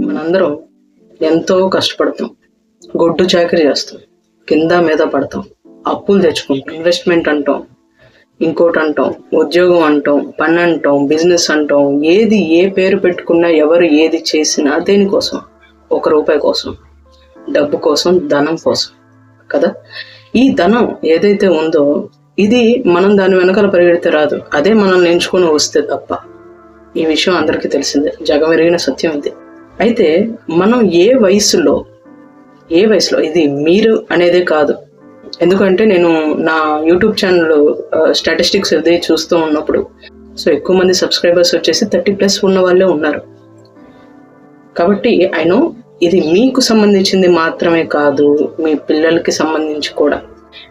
మనందరం ఎంతో కష్టపడతాం, గొడ్డు చాకరీ చేస్తాం, కింద మీద పడతాం, అప్పులు తెచ్చుకుంటాం, ఇన్వెస్ట్మెంట్ అంటాం, ఇంకోటి అంటాం, ఉద్యోగం అంటాం, పని అంటాం, బిజినెస్ అంటాం. ఏది ఏ పేరు పెట్టుకున్నా, ఎవరు ఏది చేసినా దేనికోసం? 1 రూపాయి కోసం, డబ్బు కోసం, ధనం కోసం కదా. ఈ ధనం ఏదైతే ఉందో ఇది మనం దాని వెనకాల పరిగెడితే రాదు, అదే మనల్ని ఎంచుకొని వస్తే తప్ప. ఈ విషయం అందరికీ తెలిసిందే, జగమెరిగిన సత్యం ఇది. అయితే మనం ఏ వయసులో ఇది మీరు అనేదే కాదు. ఎందుకంటే నేను నా యూట్యూబ్ ఛానల్ స్టాటిస్టిక్స్ అది చూస్తూ ఉన్నప్పుడు ఎక్కువ మంది సబ్స్క్రైబర్స్ వచ్చేసి 30+ ఉన్న వాళ్ళే ఉన్నారు. కాబట్టి అయినో ఇది మీకు సంబంధించింది మాత్రమే కాదు, మీ పిల్లలకి సంబంధించి కూడా,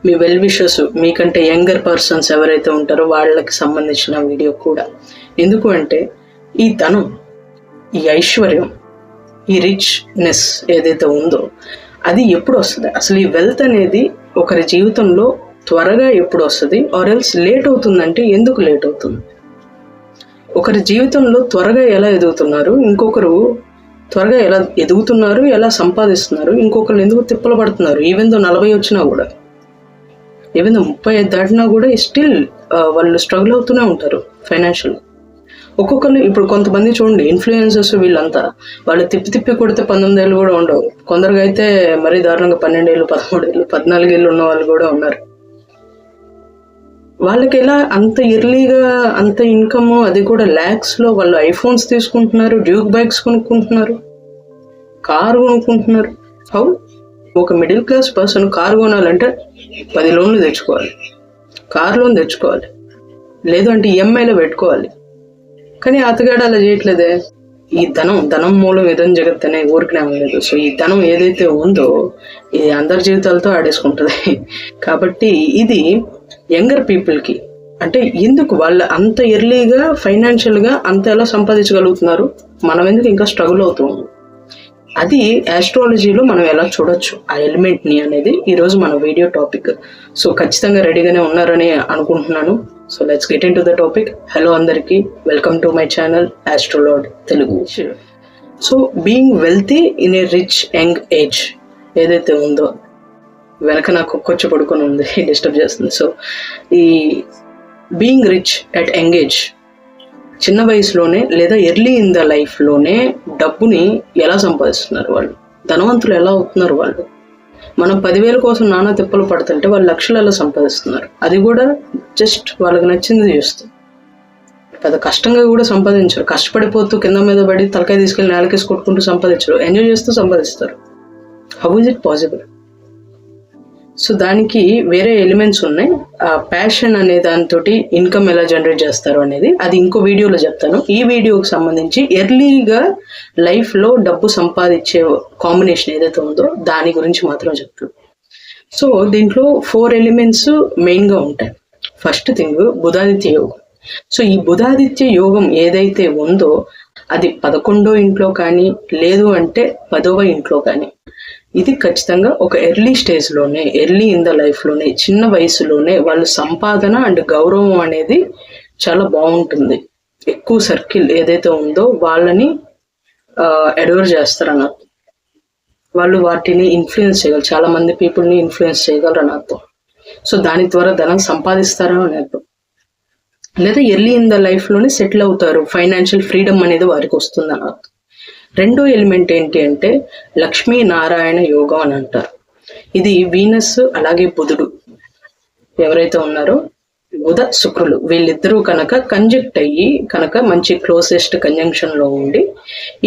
మీ వెల్ విషర్స్, మీకంటే యంగర్ పర్సన్స్ ఎవరైతే ఉంటారో వాళ్ళకి సంబంధించిన వీడియో కూడా. ఎందుకు అంటే ఈ ధనం, ఈ ఐశ్వర్యం, ఈ రిచ్నెస్ ఏదైతే ఉందో అది ఎప్పుడు వస్తుంది? అసలు ఈ వెల్త్ అనేది ఒకరి జీవితంలో త్వరగా ఎప్పుడు వస్తుంది, ఆర్ ఎల్స్ లేట్ అవుతుందంటే ఎందుకు లేట్ అవుతుంది? ఒకరి జీవితంలో త్వరగా ఎలా ఎదుగుతున్నారు, ఇంకొకరు త్వరగా ఎలా ఎదుగుతున్నారు, ఎలా సంపాదిస్తున్నారు, ఇంకొకరు ఎందుకు తిప్పలు పడుతున్నారు? ఈవెన్ దో 40 వచ్చినా కూడా, ఈవెన్ దో 35 దాటినా కూడా స్టిల్ వాళ్ళు స్ట్రగుల్ అవుతూనే ఉంటారు ఫైనాన్షియల్. ఒక్కొక్కరు ఇప్పుడు కొంతమంది చూడండి, ఇన్ఫ్లుయెన్సర్స్ వీళ్ళంతా వాళ్ళు తిప్పి కొడితే 19 ఏళ్ళు కూడా ఉండవు. కొందరికి అయితే మరీ దారుణంగా 12 ఏళ్ళు, 13 ఏళ్ళు, 14 ఏళ్ళు ఉన్న వాళ్ళు కూడా ఉన్నారు. వాళ్ళకి ఎలా అంత ఎర్లీగా అంత ఇన్కమ్, అది కూడా ల్యాక్స్లో వాళ్ళు ఐఫోన్స్ తీసుకుంటున్నారు, డ్యూక్ బైక్స్ కొనుక్కుంటున్నారు, కారు కొనుక్కుంటున్నారు. హౌ? ఒక మిడిల్ క్లాస్ పర్సన్ కారు కొనాలంటే 10 లోన్లు తెచ్చుకోవాలి, కార్ లోన్ తెచ్చుకోవాలి, లేదు అంటే ఈఎంఐలో పెట్టుకోవాలి. కానీ అతగాడు అలా చేయట్లేదే. ఈ ధనం మూలం ఇదం జగత్ అనే ఊరికి లేదు. సో ఈ ధనం ఏదైతే ఉందో ఇది అందరి జీవితాలతో ఆడేసుకుంటుంది. కాబట్టి ఇది యంగర్ పీపుల్కి, అంటే ఎందుకు వాళ్ళు అంత ఎర్లీగా ఫైనాన్షియల్గా అంత ఎలా సంపాదించగలుగుతున్నారు, మనం ఎందుకు ఇంకా స్ట్రగుల్ అవుతాము? అది ఆస్ట్రాలజీలో మనం ఎలా చూడొచ్చు ఆ ఎలిమెంట్ని అనేది ఈరోజు మన వీడియో టాపిక్. సో ఖచ్చితంగా రెడీగానే ఉన్నారని అనుకుంటున్నాను. So let's get into the topic. Hello అందరికీ, welcome to my channel Astrolad Telugu. So being wealthy in a rich young age ఏదైతే ఉందో, వెనక నాకు కొచ్చి పడుకొని ఉంది, డిస్టర్బ్ చేస్తుంది. సో ఈ being rich at young age, చిన్న వయసులోనే లేదా ఎర్లీ ఇన్ ద లైఫ్లోనే డబ్బుని ఎలా సంపాదిస్తున్నారు వాళ్ళు, ధనవంతులు ఎలా అవుతున్నారు వాళ్ళు. మనం 10,000 కోసం నానా తిప్పలు పడుతుంటే వాళ్ళు లక్షలు ఎలా సంపాదిస్తున్నారు, అది కూడా జస్ట్ వాళ్ళకి నచ్చింది చేస్తూ. పెద్ద కష్టంగా కూడా సంపాదించరు, కష్టపడిపోతూ కింద మీద పడి తలకాయ తీసుకెళ్ళి నేలకేసి కొట్టుకుంటూ సంపాదించరు, ఎంజాయ్ చేస్తూ సంపాదిస్తారు. How is it possible? So దానికి వేరే ఎలిమెంట్స్ ఉన్నాయి. ఆ ప్యాషన్ అనే దాంతో ఇన్కమ్ ఎలా జనరేట్ చేస్తారు అనేది అది ఇంకో వీడియోలో చెప్తాను. ఈ వీడియోకి సంబంధించి ఎర్లీగా లైఫ్లో డబ్బు సంపాదించే కాంబినేషన్ ఏదైతే ఉందో దాని గురించి మాత్రం చెప్తాను. సో దీంట్లో 4 ఎలిమెంట్స్ మెయిన్గా ఉంటాయి. ఫస్ట్ థింగ్ బుధాదిత్య యోగం. సో ఈ బుధాదిత్య యోగం ఏదైతే ఉందో అది 11వ ఇంట్లో కానీ, లేదు అంటే 10వ ఇంట్లో కానీ, ఇది ఖచ్చితంగా ఒక ఎర్లీ స్టేజ్లోనే, ఎర్లీ ఇన్ ద లైఫ్లోనే, చిన్న వయసులోనే వాళ్ళు సంపాదన అండ్ గౌరవం అనేది చాలా బాగుంటుంది. ఎక్కువ సర్కిల్ ఏదైతే ఉందో వాళ్ళని అడోర్ చేస్తారు అన్నట్టు, వాళ్ళు వాటిని ఇన్ఫ్లుయెన్స్ చేయగలరు, చాలా మంది పీపుల్ని ఇన్ఫ్లుయెన్స్ చేయగలరు అన్నట్టు. సో దాని ద్వారా ధనం సంపాదిస్తారా అన్నట్టు, లేదా ఎర్లీ ఇన్ ద లైఫ్లోనే సెటిల్ అవుతారు, ఫైనాన్షియల్ ఫ్రీడమ్ అనేది వారికి వస్తుంది అన్నట్టు. రెండో ఎలిమెంట్ ఏంటి అంటే లక్ష్మీనారాయణ యోగం అని అంటారు. ఇది వీనస్ అలాగే బుధుడు ఎవరైతే ఉన్నారో, బుధ శుక్రులు వీళ్ళిద్దరూ కనుక కంజెక్ట్ అయ్యి కనుక మంచి క్లోజెస్ట్ కంజంక్షన్లో ఉండి,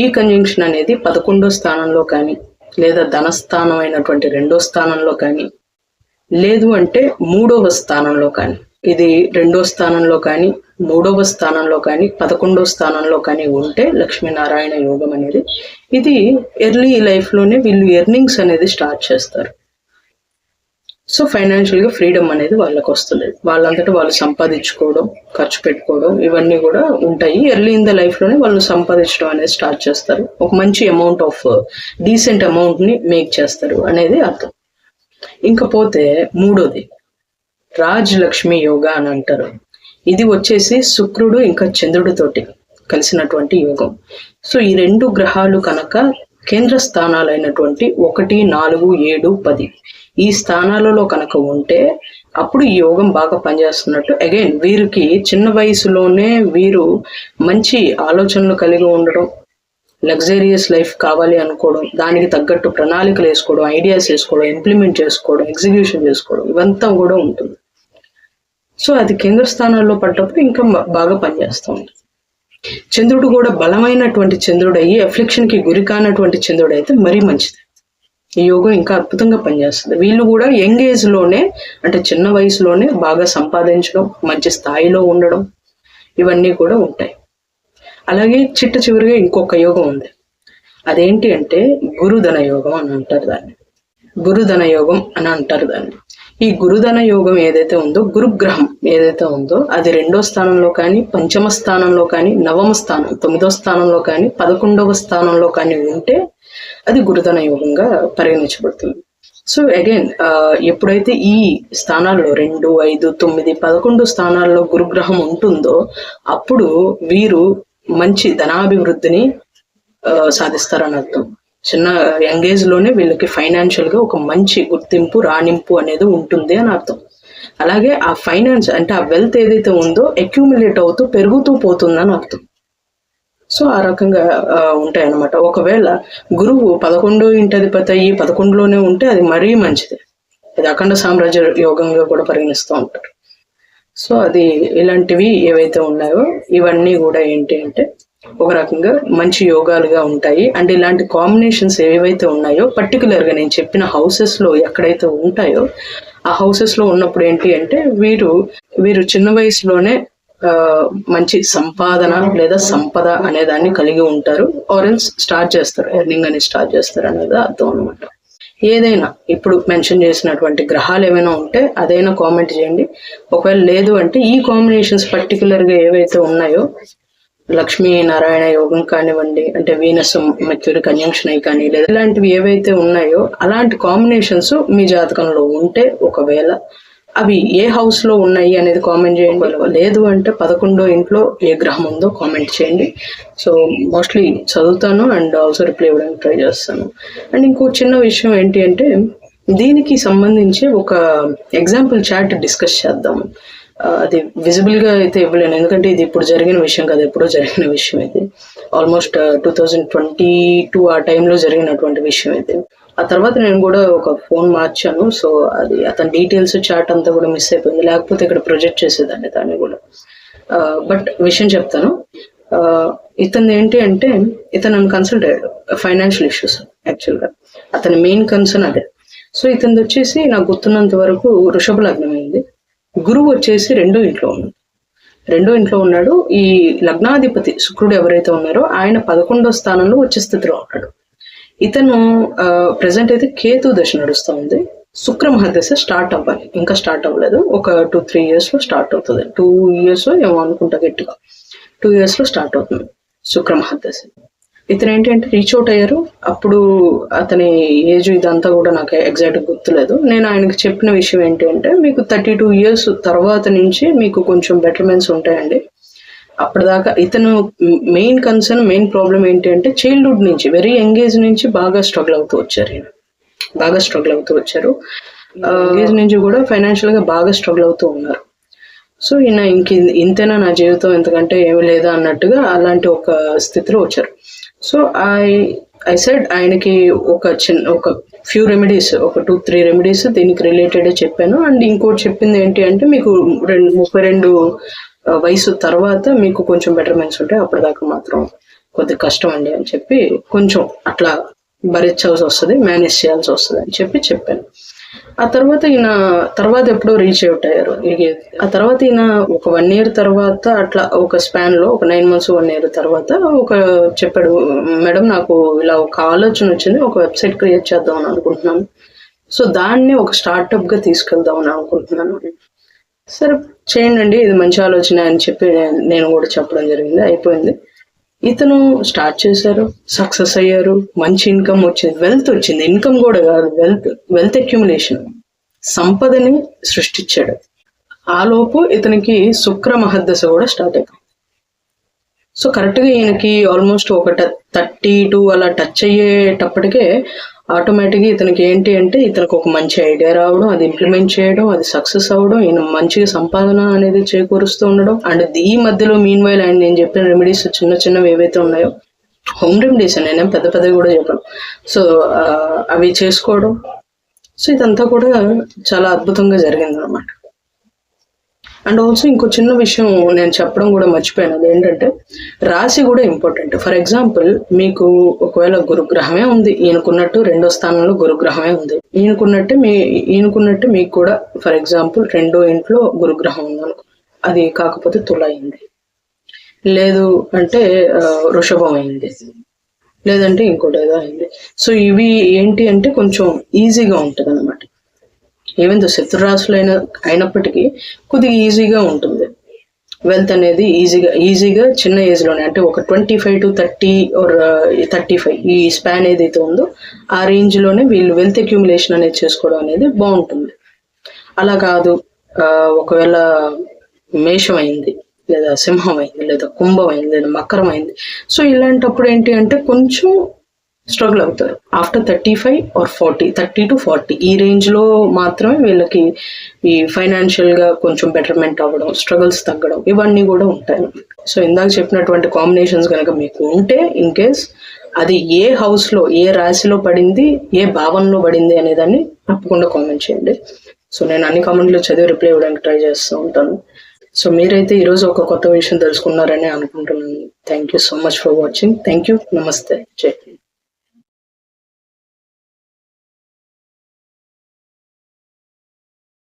ఈ కంజంక్షన్ అనేది 11వ స్థానంలో కానీ, లేదా ధనస్థానం అయినటువంటి 2వ స్థానంలో కానీ, లేదు అంటే 3వ స్థానంలో కానీ, ఇది 2వ స్థానంలో కానీ, 3వ స్థానంలో కానీ, 11వ స్థానంలో కానీ ఉంటే లక్ష్మీనారాయణ యోగం అనేది, ఇది ఎర్లీ లైఫ్లోనే వీళ్ళు ఎర్నింగ్స్ అనేది స్టార్ట్ చేస్తారు. సో ఫైనాన్షియల్గా ఫ్రీడమ్ అనేది వాళ్ళకి వస్తుంది, వాళ్ళంతటా వాళ్ళు సంపాదించుకోవడం, ఖర్చు పెట్టుకోవడం ఇవన్నీ కూడా ఉంటాయి. ఎర్లీ ఇన్ ద లైఫ్లోనే వాళ్ళు సంపాదించడం అనేది స్టార్ట్ చేస్తారు, ఒక మంచి అమౌంట్ ఆఫ్ డీసెంట్ అమౌంట్ని మేక్ చేస్తారు అనేది అర్థం. ఇంకపోతే మూడోది రాజ్ లక్ష్మి యోగా అని అంటారు. ఇది వచ్చేసి శుక్రుడు ఇంకా చంద్రుడితోటి కలిసినటువంటి యోగం. సో ఈ 2 గ్రహాలు కనుక కేంద్ర స్థానాలైనటువంటి 1, 4, 7, 10 ఈ స్థానాలలో కనుక ఉంటే అప్పుడు ఈ యోగం బాగా పనిచేస్తున్నట్టు. అగైన్ వీరికి చిన్న వయసులోనే వీరు మంచి ఆలోచనలు కలిగి ఉండడం, లగ్జరియస్ లైఫ్ కావాలి అనుకోవడం, దానికి తగ్గట్టు ప్రణాళికలు వేసుకోవడం, ఐడియాస్ వేసుకోవడం, ఇంప్లిమెంట్ చేసుకోవడం, ఎగ్జిక్యూషన్ చేసుకోవడం, ఇవంతా కూడా ఉంటుంది. సో అది కేంద్ర స్థానాల్లో పడ్డప్పుడు ఇంకా బాగా పనిచేస్తూ ఉంటుంది. చంద్రుడు కూడా బలమైనటువంటి చంద్రుడు అయ్యి అఫ్లిక్షన్కి గురి కానటువంటి చంద్రుడు అయితే మరీ మంచిది. ఈ యోగం ఇంకా అద్భుతంగా పనిచేస్తుంది. వీళ్ళు కూడా యంగ్ ఏజ్లోనే, అంటే చిన్న వయసులోనే బాగా సంపాదించడం, మంచి స్థాయిలో ఉండడం, ఇవన్నీ కూడా ఉంటాయి. అలాగే చివరిగా ఇంకొక యోగం ఉంది. అదేంటి అంటే గురుధన యోగం అని అంటారు దాన్ని. గురుధన యోగం అని అంటారు దాన్ని. ఈ గురుధన యోగం ఏదైతే ఉందో, గురుగ్రహం ఏదైతే ఉందో అది 2వ స్థానంలో కానీ, 5వ స్థానంలో కానీ, 9వ స్థానం 9వ స్థానంలో కానీ, 11వ స్థానంలో కానీ ఉంటే అది గురుధన యోగంగా పరిగణించబడుతుంది. సో అగైన్ ఎప్పుడైతే ఈ స్థానాల్లో 2, 5, 9, 11 స్థానాల్లో గురుగ్రహం ఉంటుందో అప్పుడు వీరు మంచి ధనాభివృద్ధిని సాధిస్తారని అర్థం. చిన్న యంగ్ ఏజ్ లోనే వీళ్ళకి ఫైనాన్షియల్ గా ఒక మంచి గుర్తింపు, రాణింపు అనేది ఉంటుంది అని అర్థం. అలాగే ఆ ఫైనాన్స్ అంటే ఆ వెల్త్ ఏదైతే ఉందో అక్యూములేట్ అవుతూ పెరుగుతూ పోతుందని అర్థం. సో ఆ రకంగా ఉంటాయి అన్నమాట. ఒకవేళ గురువు 11వ ఇంటి అధిపతి అయ్యి 11లోనే ఉంటే అది మరీ మంచిది. అది అఖండ సామ్రాజ్య యోగంగా కూడా పరిగణిస్తూ ఉంటారు. సో అది ఇలాంటివి ఏవైతే ఉన్నాయో ఇవన్నీ కూడా ఏంటి అంటే ఒక రకంగా మంచి యోగాలుగా ఉంటాయి. అండ్ ఇలాంటి కాంబినేషన్స్ ఏవైతే ఉన్నాయో పర్టికులర్గా నేను చెప్పిన హౌసెస్లో ఎక్కడైతే ఉంటాయో ఆ హౌసెస్లో ఉన్నప్పుడు ఏంటి అంటే వీరు చిన్న వయసులోనే మంచి సంపాదన లేదా సంపద అనే దాన్ని కలిగి ఉంటారు. ఆరెన్స్ స్టార్ట్ చేస్తారు, ఎర్నింగ్ అని స్టార్ట్ చేస్తారు అనేది అర్థం అనమాట. ఏదైనా ఇప్పుడు మెన్షన్ చేసినటువంటి గ్రహాలు ఏమైనా ఉంటే అదైనా కామెంట్ చేయండి. ఒకవేళ లేదు అంటే ఈ కాంబినేషన్స్ పర్టికులర్గా ఏవైతే ఉన్నాయో లక్ష్మీ నారాయణ యోగం కానివ్వండి, అంటే వీనస్ మెర్క్యూరీ కంజంక్షన్ అయి కానీ, లేదా ఇలాంటివి ఏవైతే ఉన్నాయో అలాంటి కాంబినేషన్స్ మీ జాతకంలో ఉంటే ఒకవేళ అవి ఏ హౌస్ లో ఉన్నాయి అనేది కామెంట్ చేయండి. లేదు అంటే 11వ ఇంట్లో ఏ గ్రహం ఉందో కామెంట్ చేయండి. సో మోస్ట్లీ చదువుతాను అండ్ ఆల్సో రిప్లై ఇవ్వడానికి ట్రై చేస్తాను. అండ్ ఇంకో చిన్న విషయం ఏంటి అంటే దీనికి సంబంధించి ఒక ఎగ్జాంపుల్ చాట్ డిస్కస్ చేద్దాం. అది విజిబుల్ గా అయితే ఇవ్వలేను, ఎందుకంటే ఇది ఇప్పుడు జరిగిన విషయం కాదు, ఎప్పుడో జరిగిన విషయం ఇది. ఆల్మోస్ట్ 2022 ఆ టైంలో జరిగినటువంటి విషయం ఇది. ఆ తర్వాత నేను కూడా ఒక ఫోన్ మార్చాను. సో అది అతని డీటెయిల్స్ చాట్ అంతా కూడా మిస్ అయిపోయింది, లేకపోతే ఇక్కడ ప్రొజెక్ట్ చేసేదాన్ని దాన్ని కూడా. బట్ విషయం చెప్తాను. ఇతను ఏంటి అంటే ఇతను నన్ను కన్సల్ట్ అయ్యాడు ఫైనాన్షియల్ ఇష్యూస్. యాక్చువల్గా అతని మెయిన్ కన్సర్న్ అదే. సో ఇతను వచ్చేసి నాకు గుర్తున్నంత వరకు వృషభ లగ్నం అయింది. గురువు వచ్చేసి 2వ ఇంట్లో ఉన్నాడు. 2వ ఇంట్లో ఉన్నాడు. ఈ లగ్నాధిపతి శుక్రుడు ఎవరైతే ఉన్నారో ఆయన 11వ స్థానంలో వచ్చే స్థితిలో ఉన్నాడు. ఇతను ప్రెసెంట్ అయితే కేతు దశ నడుస్తూ ఉంది. శుక్ర మహాదశ స్టార్ట్ అవ్వాలి, ఇంకా స్టార్ట్ అవ్వలేదు. ఒక 2-3 years లో స్టార్ట్ అవుతుంది. 2 years ఏమో అనుకుంటా, గట్టిగా 2 years లో స్టార్ట్ అవుతుంది శుక్ర మహాదశ. ఇతను ఏంటంటే రీచ్ అవుట్ అయ్యారు. అప్పుడు అతని ఏజ్ ఇదంతా కూడా నాకు ఎగ్జాక్ట్ గుర్తులేదు. నేను ఆయనకు చెప్పిన విషయం ఏంటి అంటే మీకు 32 years తర్వాత నుంచి మీకు కొంచెం బెటర్మెంట్స్ ఉంటాయండి. అప్పటిదాకా ఇతను మెయిన్ కన్సర్న్, మెయిన్ ప్రాబ్లం ఏంటి అంటే చైల్డ్హుడ్ నుంచి, వెరీ యంగ్ ఏజ్ నుంచి బాగా స్ట్రగుల్ అవుతూ వచ్చారు. ఏజ్ నుంచి కూడా ఫైనాన్షియల్ గా బాగా స్ట్రగుల్ అవుతూ ఉన్నారు. సో ఈయన ఇంతేనా నా జీవితం, ఎంతకంటే ఏమి లేదా అన్నట్టుగా అలాంటి ఒక స్థితిలో వచ్చారు. సో ఐ సెడ్ ఆయనకి ఒక ఫ్యూ రెమెడీస్, ఒక 2-3 రెమెడీస్ దీనికి రిలేటెడ్ చెప్పాను. అండ్ ఇంకోటి చెప్పింది ఏంటి అంటే మీకు 32 వయసు తర్వాత మీకు కొంచెం బెటర్మెంట్స్ ఉంటాయి, అప్పటిదాకా మాత్రం కొద్దిగా కష్టం అండి అని చెప్పి కొంచెం అట్లా భరించాల్సి వస్తుంది, మేనేజ్ చేయాల్సి వస్తుంది అని చెప్పాను. ఆ తర్వాత ఈయన ఎప్పుడో రీచ్ అవుట్ అయ్యారు. ఆ తర్వాత ఈయన ఒక 1 year తర్వాత అట్లా ఒక స్పాన్ లో ఒక 9 months 1 year తర్వాత చెప్పాడు, మేడం నాకు ఇలా ఒక ఆలోచన వచ్చింది, ఒక వెబ్సైట్ క్రియేట్ చేద్దాం అని అనుకుంటున్నాను. సో దాన్ని ఒక స్టార్ట్అప్ గా తీసుకెళ్దాం అని అనుకుంటున్నాను. సరే చేయండి, ఇది మంచి ఆలోచన అని చెప్పి నేను కూడా చెప్పడం జరిగింది. అయిపోయింది. ఇతను స్టార్ట్ చేశారు, సక్సెస్ అయ్యారు, మంచి ఇన్కమ్ వచ్చింది, వెల్త్ వచ్చింది. ఇన్కమ్ కూడా కాదు, వెల్త్ అక్యుములేషన్, సంపదని సృష్టించాడు. ఆ లోపు ఇతనికి శుక్ర మహద్దశ కూడా స్టార్ట్ అయిపోయింది. సో కరెక్ట్గా ఈయనకి ఆల్మోస్ట్ ఒక 32 అలా టచ్ అయ్యేటప్పటికే ఆటోమేటిక్గా ఇతనికి ఏంటి అంటే ఇతనికి ఒక మంచి ఐడియా రావడం, అది ఇంప్లిమెంట్ చేయడం, అది సక్సెస్ అవ్వడం, ఈయన మంచిగా సంపాదన అనేది చేకూరుస్తూ ఉండడం. అండ్ ఈ మధ్యలో మీన్ వైల్ అండ్ నేను చెప్పిన రెమెడీస్ చిన్న చిన్నవి ఏవైతే ఉన్నాయో, హోమ్ రెమెడీస్ నేనేం పెద్ద పెద్దవి కూడా చెప్పాను. సో అవి చేసుకోవడం. సో ఇదంతా కూడా చాలా అద్భుతంగా జరిగింది అనమాట. అండ్ ఆల్సో ఇంకో చిన్న విషయం నేను చెప్పడం కూడా మర్చిపోయాను. అది ఏంటంటే రాశి కూడా ఇంపార్టెంట్. ఫర్ ఎగ్జాంపుల్, మీకు ఒకవేళ గురుగ్రహమే ఉంది, ఈయనకున్నట్టు 2వ స్థానంలో గురుగ్రహమే ఉంది, ఈయనకున్నట్టు మీకు కూడా ఫర్ ఎగ్జాంపుల్ 2వ ఇంట్లో గురుగ్రహం ఉందనుకో, అది కాకపోతే తుల అయింది, లేదు అంటే వృషభం అయింది, లేదంటే ఇంకోటి ఏదో అయింది. సో ఇవి ఏంటి అంటే కొంచెం ఈజీగా ఉంటుంది అనమాట. ఈవెన్ దో శత్రురాశులు అయినప్పటికీ కొద్దిగా ఈజీగా ఉంటుంది. వెల్త్ అనేది ఈజీగా చిన్న ఏజ్లోనే, అంటే ఒక 25 to 30 ఆర్ 35 ఈ స్పాన్ ఏదైతే ఉందో ఆ రేంజ్లోనే వీళ్ళు వెల్త్ అక్యూములేషన్ అనేది చేసుకోవడం అనేది బాగుంటుంది. అలా కాదు, ఒకవేళ మేషం అయింది, లేదా సింహం అయింది, లేదా కుంభం అయింది, లేదా మకరం అయింది, సో ఇలాంటప్పుడు ఏంటి అంటే కొంచెం స్ట్రగుల్ అవుతారు. ఆఫ్టర్ 35 or 40, 30 to 40 ఈ రేంజ్లో మాత్రమే వీళ్ళకి ఈ ఫైనాన్షియల్గా కొంచెం బెటర్మెంట్ అవ్వడం, స్ట్రగుల్స్ తగ్గడం, ఇవన్నీ కూడా ఉంటాయి. సో ఇందాక చెప్పినటువంటి కాంబినేషన్స్ కనుక మీకు ఉంటే, ఇన్ కేస్ అది ఏ హౌస్లో, ఏ రాశిలో పడింది, ఏ భావంలో పడింది అనేదాన్ని తప్పకుండా కామెంట్ చేయండి. సో నేను అన్ని కామెంట్లో చదివి రిప్లై ఇవ్వడానికి ట్రై చేస్తూ ఉంటాను. సో మీరైతే ఈరోజు ఒక కొత్త విషయం తెలుసుకున్నారని అనుకుంటున్నాను. Thank you so much for watching. Thank you. నమస్తే. జై హింద్.